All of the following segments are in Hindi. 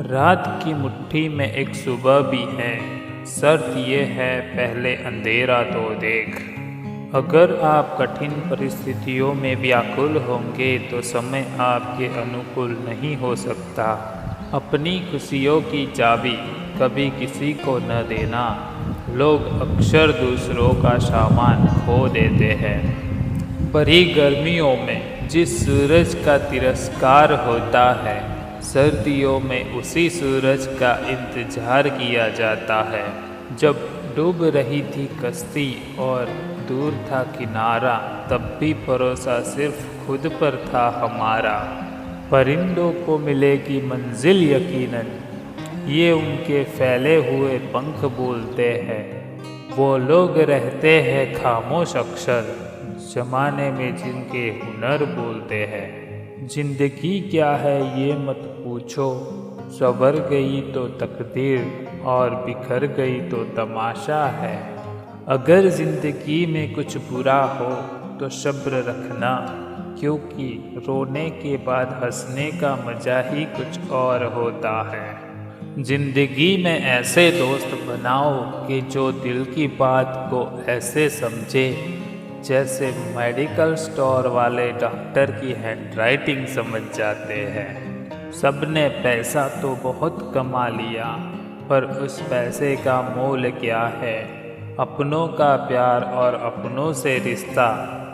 रात की मुट्ठी में एक सुबह भी है। शर्त ये है पहले अंधेरा तो देख। अगर आप कठिन परिस्थितियों में व्याकुल होंगे तो समय आपके अनुकूल नहीं हो सकता। अपनी खुशियों की चाबी कभी किसी को न देना। लोग अक्सर दूसरों का सामान खो देते हैं। भरी गर्मियों में जिस सूरज का तिरस्कार होता है, सर्दियों में उसी सूरज का इंतजार किया जाता है। जब डूब रही थी कश्ती और दूर था किनारा, तब भी भरोसा सिर्फ खुद पर था हमारा। परिंदों को मिलेगी मंजिल यकीनन, ये उनके फैले हुए पंख बोलते हैं। वो लोग रहते हैं खामोश अक्सर, जमाने में जिनके हुनर बोलते हैं। जिंदगी क्या है ये मत पूछो, संवर गई तो तकदीर और बिखर गई तो तमाशा है। अगर जिंदगी में कुछ बुरा हो तो सब्र रखना, क्योंकि रोने के बाद हंसने का मजा ही कुछ और होता है। जिंदगी में ऐसे दोस्त बनाओ कि जो दिल की बात को ऐसे समझे जैसे मेडिकल स्टोर वाले डॉक्टर की हैंडराइटिंग समझ जाते हैं। सबने पैसा तो बहुत कमा लिया, पर उस पैसे का मोल क्या है? अपनों का प्यार और अपनों से रिश्ता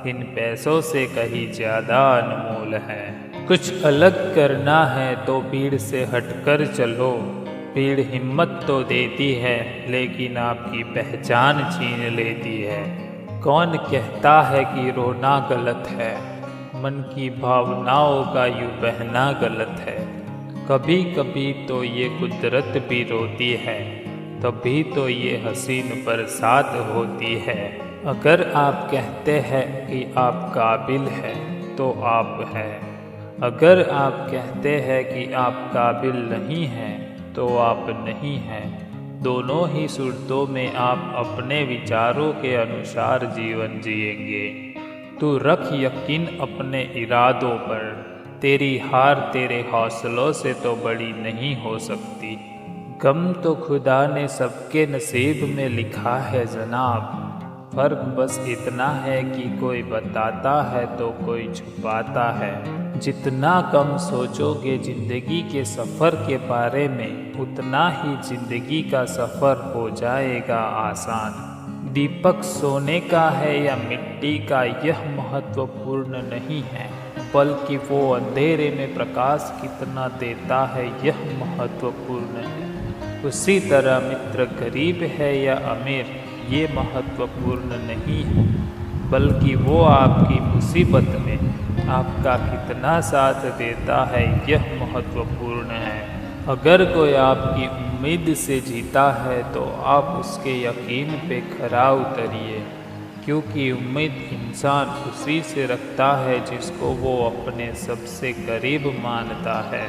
इन पैसों से कहीं ज़्यादा अनमोल है। कुछ अलग करना है तो भीड़ से हटकर चलो। भीड़ हिम्मत तो देती है, लेकिन आपकी पहचान छीन लेती है। कौन कहता है कि रोना गलत है? मन की भावनाओं का यूं बहना गलत है। कभी कभी तो ये कुदरत भी रोती है, तभी तो ये हसीन बरसात होती है। अगर आप कहते हैं कि आप काबिल हैं तो आप हैं। अगर आप कहते हैं कि आप काबिल नहीं हैं तो आप नहीं हैं। दोनों ही सूरतों में आप अपने विचारों के अनुसार जीवन जिएंगे। तू रख यकीन अपने इरादों पर, तेरी हार तेरे हौसलों से तो बड़ी नहीं हो सकती। गम तो खुदा ने सबके नसीब में लिखा है जनाब। फर्क बस इतना है कि कोई बताता है तो कोई छुपाता है। जितना कम सोचोगे जिंदगी के सफ़र के बारे में, उतना ही जिंदगी का सफ़र हो जाएगा आसान। दीपक सोने का है या मिट्टी का यह महत्वपूर्ण नहीं है, बल्कि वो अंधेरे में प्रकाश कितना देता है यह महत्वपूर्ण है। उसी तरह मित्र गरीब है या अमीर ये महत्वपूर्ण नहीं है, बल्कि वो आपकी मुसीबत में आपका कितना साथ देता है यह महत्वपूर्ण है। अगर कोई आपकी उम्मीद से जीता है तो आप उसके यकीन पे खरा उतरिए, क्योंकि उम्मीद इंसान उसी से रखता है जिसको वो अपने सबसे करीब मानता है।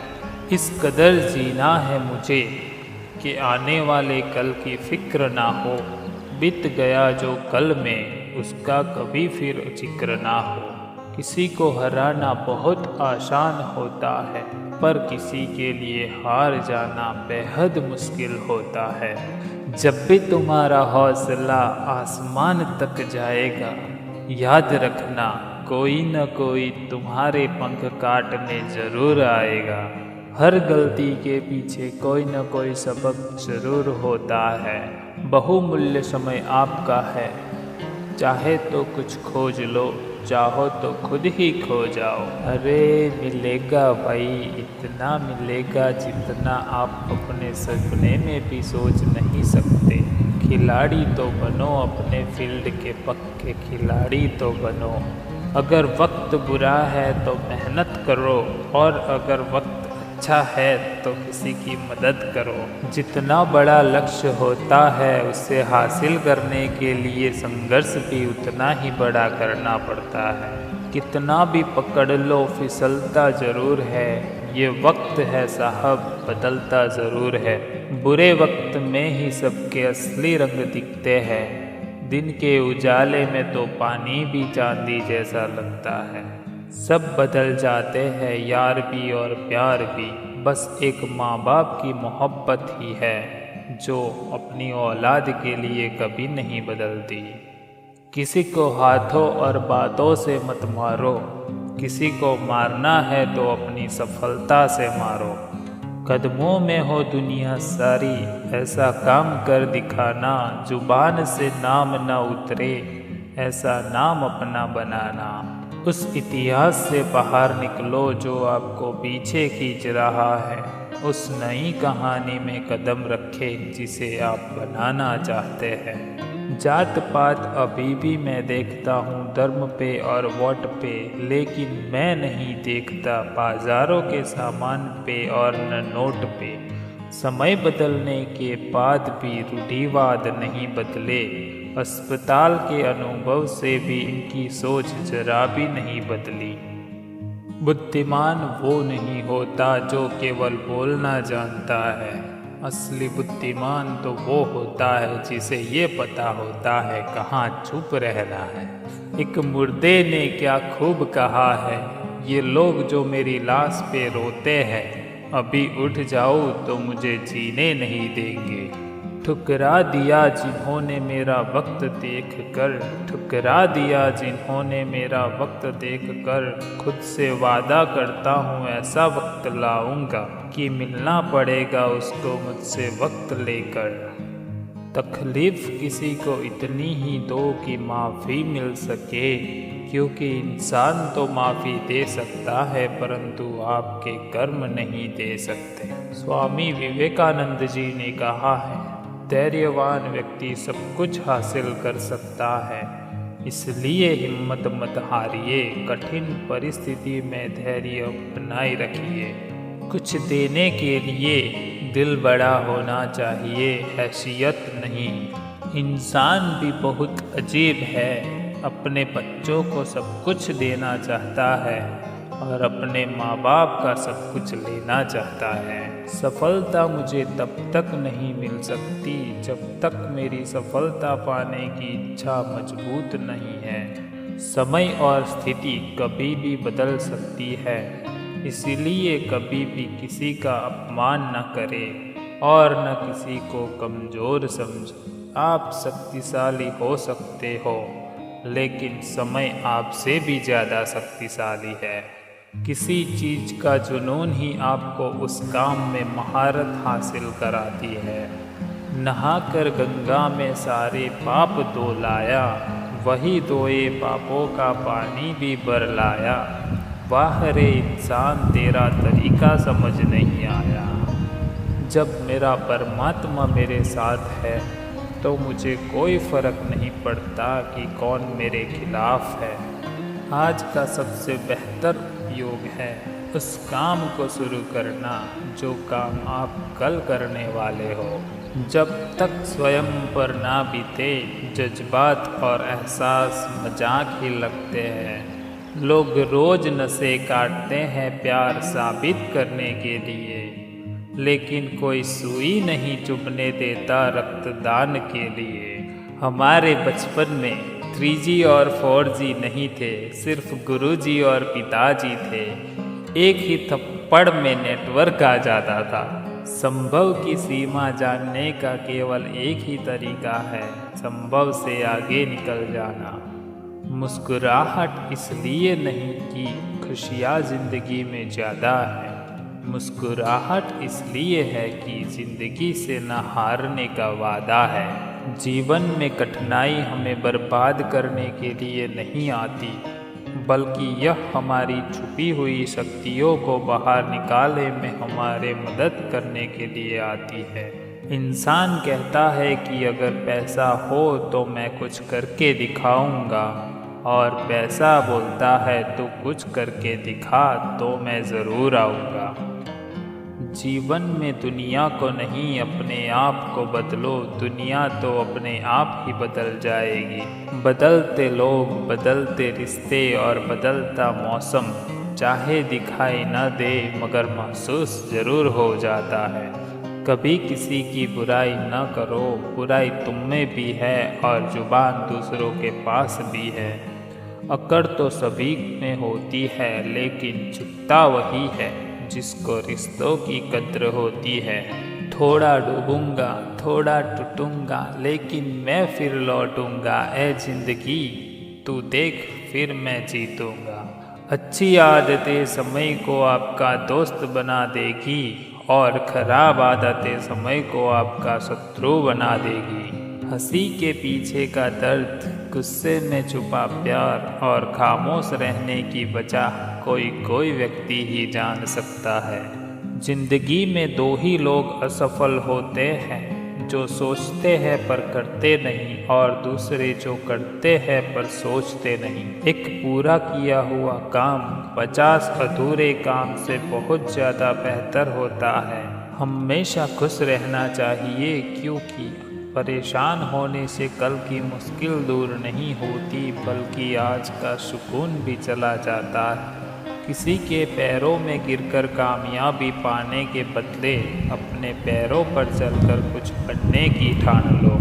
इस कदर जीना है मुझे कि आने वाले कल की फिक्र ना हो। बीत गया जो कल में उसका कभी फिर जिक्र ना हो। किसी को हराना बहुत आसान होता है, पर किसी के लिए हार जाना बेहद मुश्किल होता है। जब भी तुम्हारा हौसला आसमान तक जाएगा, याद रखना कोई न कोई तुम्हारे पंख काटने जरूर आएगा। हर गलती के पीछे कोई न कोई सबक जरूर होता है। बहुमूल्य समय आपका है, चाहे तो कुछ खोज लो, चाहो तो खुद ही खो जाओ। अरे मिलेगा भाई, इतना मिलेगा जितना आप अपने सपने में भी सोच नहीं सकते। खिलाड़ी तो बनो, अपने फील्ड के पक्के खिलाड़ी तो बनो। अगर वक्त बुरा है तो मेहनत करो, और अगर वक्त अच्छा है तो किसी की मदद करो। जितना बड़ा लक्ष्य होता है उसे हासिल करने के लिए संघर्ष भी उतना ही बड़ा करना पड़ता है। कितना भी पकड़ लो फिसलता ज़रूर है, ये वक्त है साहब बदलता ज़रूर है। बुरे वक्त में ही सबके असली रंग दिखते हैं। दिन के उजाले में तो पानी भी चांदी जैसा लगता है। सब बदल जाते हैं, यार भी और प्यार भी। बस एक माँ बाप की मोहब्बत ही है जो अपनी औलाद के लिए कभी नहीं बदलती। किसी को हाथों और बातों से मत मारो, किसी को मारना है तो अपनी सफलता से मारो। कदमों में हो दुनिया सारी, ऐसा काम कर दिखाना, जुबान से नाम न उतरे, ऐसा नाम अपना बनाना। उस इतिहास से बाहर निकलो जो आपको पीछे खींच रहा है, उस नई कहानी में कदम रखे जिसे आप बनाना चाहते हैं। जात पात अभी भी मैं देखता हूँ धर्म पे और वोट पे, लेकिन मैं नहीं देखता बाजारों के सामान पे और न नोट पे। समय बदलने के बाद भी रूढ़िवाद नहीं बदले, अस्पताल के अनुभव से भी इनकी सोच जरा भी नहीं बदली। बुद्धिमान वो नहीं होता जो केवल बोलना जानता है, असली बुद्धिमान तो वो होता है जिसे ये पता होता है कहाँ चुप रहना है। एक मुर्दे ने क्या खूब कहा है, ये लोग जो मेरी लाश पे रोते हैं, अभी उठ जाऊँ तो मुझे जीने नहीं देंगे। ठुकरा दिया जिन्होंने मेरा वक्त देख कर, ठुकरा दिया जिन्होंने मेरा वक्त देख कर, खुद से वादा करता हूँ ऐसा वक्त लाऊंगा कि मिलना पड़ेगा उसको मुझसे वक्त लेकर। तकलीफ किसी को इतनी ही दो कि माफ़ी मिल सके, क्योंकि इंसान तो माफ़ी दे सकता है परंतु आपके कर्म नहीं दे सकते। स्वामी विवेकानंद जी ने कहा है, धैर्यवान व्यक्ति सब कुछ हासिल कर सकता है, इसलिए हिम्मत मत हारिए, कठिन परिस्थिति में धैर्य बनाए रखिए। कुछ देने के लिए दिल बड़ा होना चाहिए, हैसियत नहीं। इंसान भी बहुत अजीब है, अपने बच्चों को सब कुछ देना चाहता है और अपने माँ बाप का सब कुछ लेना चाहता है। सफलता मुझे तब तक नहीं मिल सकती जब तक मेरी सफलता पाने की इच्छा मजबूत नहीं है। समय और स्थिति कभी भी बदल सकती है, इसीलिए कभी भी किसी का अपमान न करें और न किसी को कमज़ोर समझें। आप शक्तिशाली हो सकते हो, लेकिन समय आपसे भी ज़्यादा शक्तिशाली है। किसी चीज़ का जुनून ही आपको उस काम में महारत हासिल कराती है। नहाकर गंगा में सारे पाप धो लाया, वही धोए पापों का पानी भी बर लाया। वाह रे इंसान तेरा तरीका समझ नहीं आया। जब मेरा परमात्मा मेरे साथ है तो मुझे कोई फ़र्क नहीं पड़ता कि कौन मेरे खिलाफ है। आज का सबसे बेहतर योग है उस काम को शुरू करना जो काम आप कल करने वाले हो। जब तक स्वयं पर ना बीते, जज्बात और एहसास मजाक ही लगते हैं। लोग रोज नसें काटते हैं प्यार साबित करने के लिए, लेकिन कोई सुई नहीं चुभने देता रक्तदान के लिए। हमारे बचपन में 3G और 4G नहीं थे, सिर्फ गुरुजी और पिताजी थे। एक ही थप्पड़ में नेटवर्क आ जाता था। संभव की सीमा जानने का केवल एक ही तरीका है, संभव से आगे निकल जाना। मुस्कुराहट इसलिए नहीं कि खुशियाँ ज़िंदगी में ज़्यादा है, मुस्कुराहट इसलिए है कि ज़िंदगी से न हारने का वादा है। जीवन में कठिनाई हमें बर्बाद करने के लिए नहीं आती, बल्कि यह हमारी छुपी हुई शक्तियों को बाहर निकालने में हमारे मदद करने के लिए आती है। इंसान कहता है कि अगर पैसा हो तो मैं कुछ करके दिखाऊंगा, और पैसा बोलता है तो कुछ करके दिखा तो मैं ज़रूर आऊँगा। जीवन में दुनिया को नहीं अपने आप को बदलो, दुनिया तो अपने आप ही बदल जाएगी। बदलते लोग, बदलते रिश्ते और बदलता मौसम चाहे दिखाई न दे मगर महसूस ज़रूर हो जाता है। कभी किसी की बुराई न करो, बुराई तुम में भी है और जुबान दूसरों के पास भी है। अकड़ तो सभी में होती है, लेकिन चुपता वही है जिसको रिश्तों की कद्र होती है। थोड़ा डूबूंगा, थोड़ा टूटूंगा, लेकिन मैं फिर लौटूंगा। ए जिंदगी तू देख फिर मैं जीतूंगा। अच्छी आदतें समय को आपका दोस्त बना देगी और खराब आदतें समय को आपका शत्रु बना देगी। हंसी के पीछे का दर्द, गुस्से में छुपा प्यार और खामोश रहने की वजह कोई कोई व्यक्ति ही जान सकता है। जिंदगी में दो ही लोग असफल होते हैं, जो सोचते हैं पर करते नहीं, और दूसरे जो करते हैं पर सोचते नहीं। एक पूरा किया हुआ काम 50 अधूरे काम से बहुत ज़्यादा बेहतर होता है। हमेशा खुश रहना चाहिए, क्योंकि परेशान होने से कल की मुश्किल दूर नहीं होती, बल्कि आज का सुकून भी चला जाता है। किसी के पैरों में गिरकर कामयाबी पाने के बदले अपने पैरों पर चलकर कुछ बनने की ठान लो।